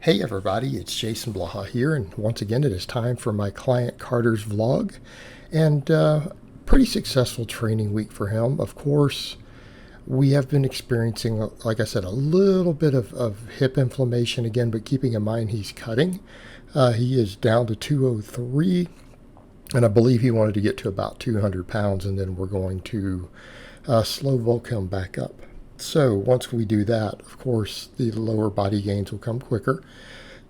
Hey everybody, it's Jason Blaha here, and once again it is time for my client Carter's vlog, and pretty successful training week for him. Of course, we have been experiencing, like I said, a little bit of hip inflammation again, but keeping in mind he's cutting. He is down to 203, and I believe he wanted to get to about 200 pounds, and then we're going to slow bulk him back up. So once we do that, of course, the lower body gains will come quicker.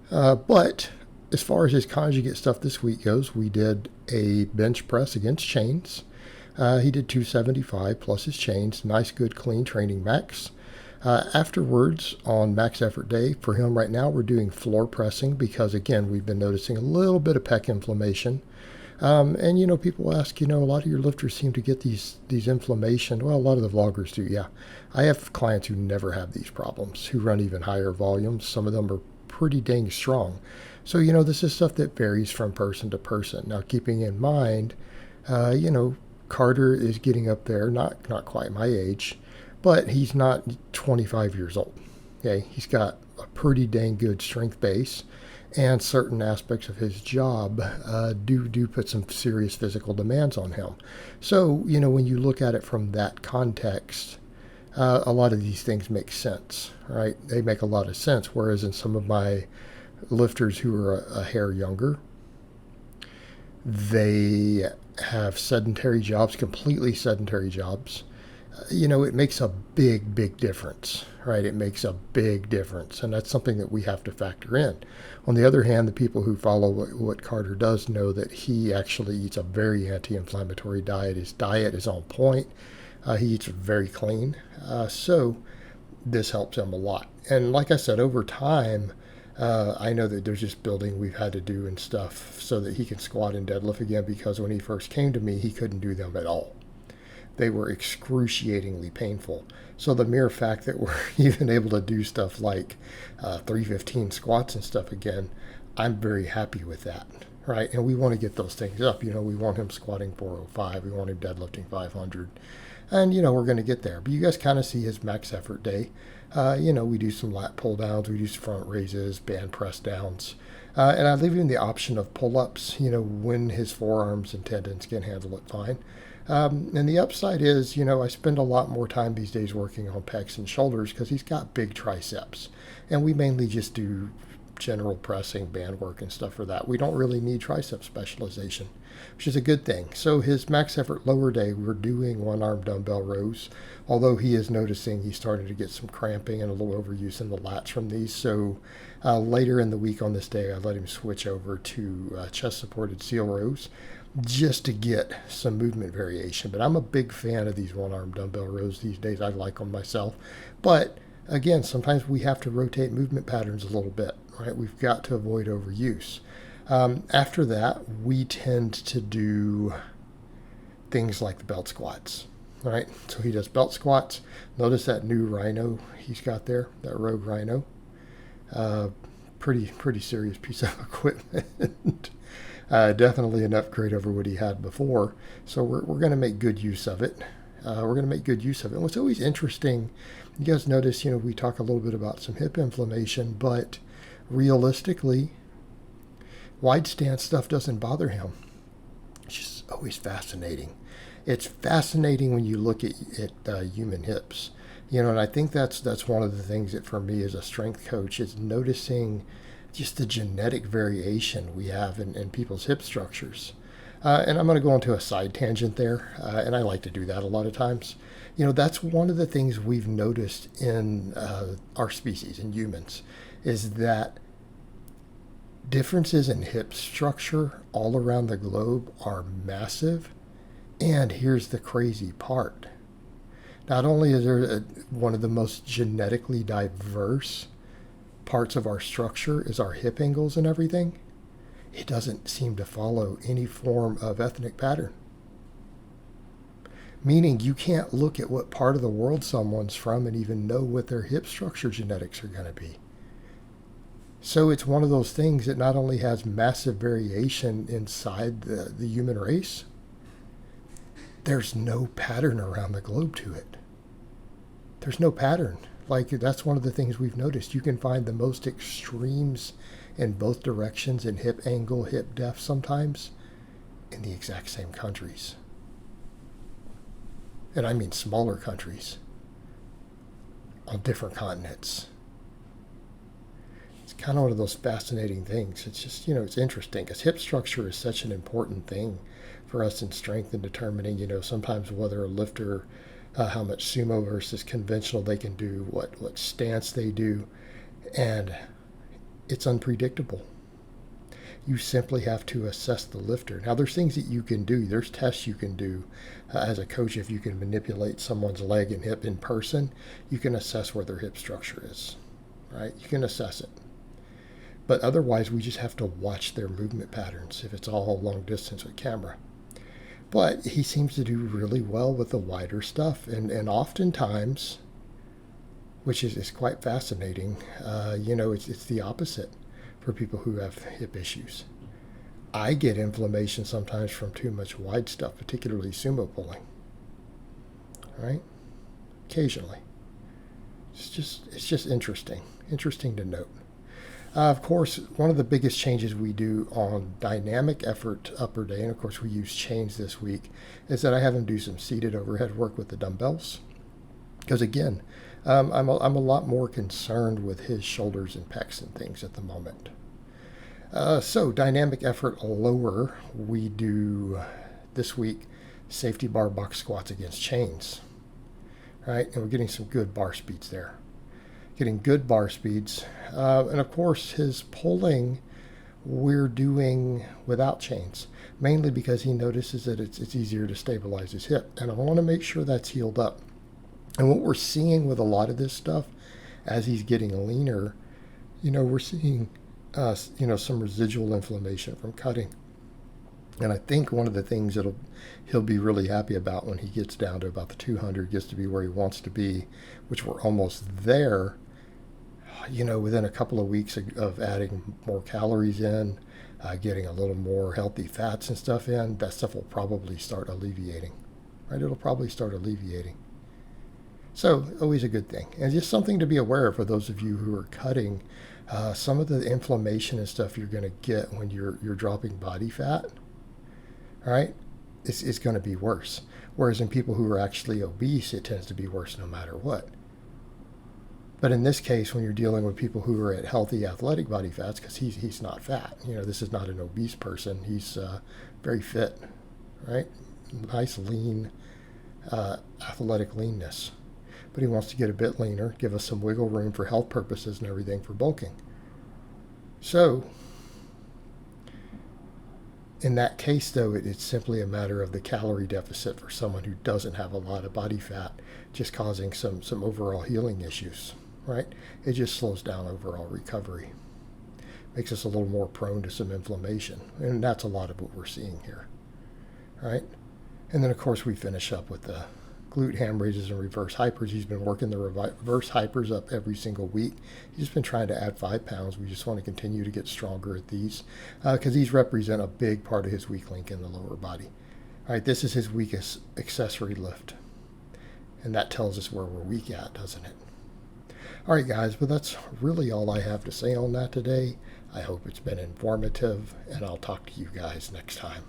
But as far as his conjugate stuff this week goes, we did a bench press against chains. He did 275 plus his chains. Nice, good, clean training max. Afterwards, on max effort day, for him right now, we're doing floor pressing because, again, we've been noticing a little bit of pec inflammation. And people ask, a lot of your lifters seem to get these inflammation. Well, a lot of the vloggers do, yeah. I have clients who never have these problems, who run even higher volumes. Some of them are pretty dang strong. So, this is stuff that varies from person to person. Now, keeping in mind, Carter is getting up there, not quite my age, but he's not 25 years old. Okay, he's got a pretty dang good strength base. And certain aspects of his job do put some serious physical demands on him. So, when you look at it from that context, a lot of these things make sense, right? They make a lot of sense. Whereas in some of my lifters who are a hair younger, they have sedentary jobs, completely sedentary jobs. It makes a big difference, right? It makes a big difference, and that's something that we have to factor in. On the other hand, the people who follow what Carter does know that he actually eats a very anti-inflammatory diet. His diet is on point. He eats very clean, so this helps him a lot. And like I said, over time, I know that there's just building we've had to do and stuff so that he can squat and deadlift again, because when he first came to me, he couldn't do them at all. They were excruciatingly painful. So the mere fact that we're even able to do stuff like 315 squats and stuff again, I'm very happy with that, right? And we want to get those things up. We want him squatting 405. We want him deadlifting 500. And, we're going to get there. But you guys kind of see his max effort day. We do some lat pull downs. We do some front raises, band press downs. And I leave him the option of pull-ups, when his forearms and tendons can handle it fine. And the upside is, I spend a lot more time these days working on pecs and shoulders because he's got big triceps. And we mainly just do general pressing, band work and stuff for that. We don't really need tricep specialization, which is a good thing. So his max effort lower day, we're doing one-arm dumbbell rows, although he is noticing he's starting to get some cramping and a little overuse in the lats from these. So later in the week on this day, I let him switch over to chest-supported seal rows, just to get some movement variation. But I'm a big fan of these one-arm dumbbell rows these days. I like them myself. But again, sometimes we have to rotate movement patterns a little bit, right? We've got to avoid overuse. After that, we tend to do things like the belt squats, right? So he does belt squats. Notice that new rhino he's got there, that Rogue Rhino. Pretty serious piece of equipment. Definitely an upgrade over what he had before. So we're going to make good use of it. And what's always interesting, you guys notice, we talk a little bit about some hip inflammation, but realistically, wide stance stuff doesn't bother him. It's just always fascinating. It's fascinating when you look at human hips. And I think that's one of the things that for me as a strength coach is noticing just the genetic variation we have in people's hip structures. And I'm going to go into a side tangent there, and I like to do that a lot of times. That's one of the things we've noticed in our species, in humans, is that differences in hip structure all around the globe are massive. And here's the crazy part. Not only is there one of the most genetically diverse parts of our structure is our hip angles and everything, it doesn't seem to follow any form of ethnic pattern. Meaning you can't look at what part of the world someone's from and even know what their hip structure genetics are going to be. So it's one of those things that not only has massive variation inside the human race, there's no pattern around the globe to it. There's no pattern. Like, that's one of the things we've noticed. You can find the most extremes in both directions in hip angle, hip depth sometimes in the exact same countries. And I mean smaller countries on different continents. It's kind of one of those fascinating things. It's just, it's interesting because hip structure is such an important thing for us in strength and determining, sometimes whether a lifter, how much sumo versus conventional they can do, what stance they do, and it's unpredictable. You simply have to assess the lifter. Now, there's things that you can do. There's tests you can do as a coach. If you can manipulate someone's leg and hip in person, you can assess where their hip structure is, right? You can assess it. But otherwise, we just have to watch their movement patterns if it's all long distance with camera. But he seems to do really well with the wider stuff. And oftentimes, which is quite fascinating, it's the opposite for people who have hip issues. I get inflammation sometimes from too much wide stuff, particularly sumo pulling. Right? Occasionally. It's just interesting to note. Of course, one of the biggest changes we do on dynamic effort upper day, and of course we use chains this week, is that I have him do some seated overhead work with the dumbbells. Because again, I'm a lot more concerned with his shoulders and pecs and things at the moment. So dynamic effort lower, we do this week safety bar box squats against chains, right? And we're getting some good bar speeds there. Getting good bar speeds. And of course, his pulling we're doing without chains, mainly because he notices that it's easier to stabilize his hip. And I want to make sure that's healed up. And what we're seeing with a lot of this stuff, as he's getting leaner, we're seeing, some residual inflammation from cutting. And I think one of the things he'll be really happy about when he gets down to about the 200, gets to be where he wants to be, which we're almost there, within a couple of weeks of adding more calories in, getting a little more healthy fats and stuff in, that stuff will probably start alleviating, right? It'll probably start alleviating. So always a good thing. And just something to be aware of for those of you who are cutting. Some of the inflammation and stuff you're going to get when you're dropping body fat, right, it's going to be worse. Whereas in people who are actually obese, it tends to be worse no matter what. But in this case, when you're dealing with people who are at healthy athletic body fats, because he's not fat, this is not an obese person. He's very fit, right? Nice, lean, athletic leanness. But he wants to get a bit leaner, give us some wiggle room for health purposes and everything for bulking. So, in that case, though, it's simply a matter of the calorie deficit for someone who doesn't have a lot of body fat, just causing some overall healing issues, right? It just slows down overall recovery. Makes us a little more prone to some inflammation. And that's a lot of what we're seeing here, right? And then, of course, we finish up with the glute ham raises and reverse hypers. He's been working the reverse hypers up every single week. He's just been trying to add 5 pounds. We just want to continue to get stronger at these because these represent a big part of his weak link in the lower body. All right, this is his weakest accessory lift. And that tells us where we're weak at, doesn't it? All right, guys, but that's really all I have to say on that today. I hope it's been informative, and I'll talk to you guys next time.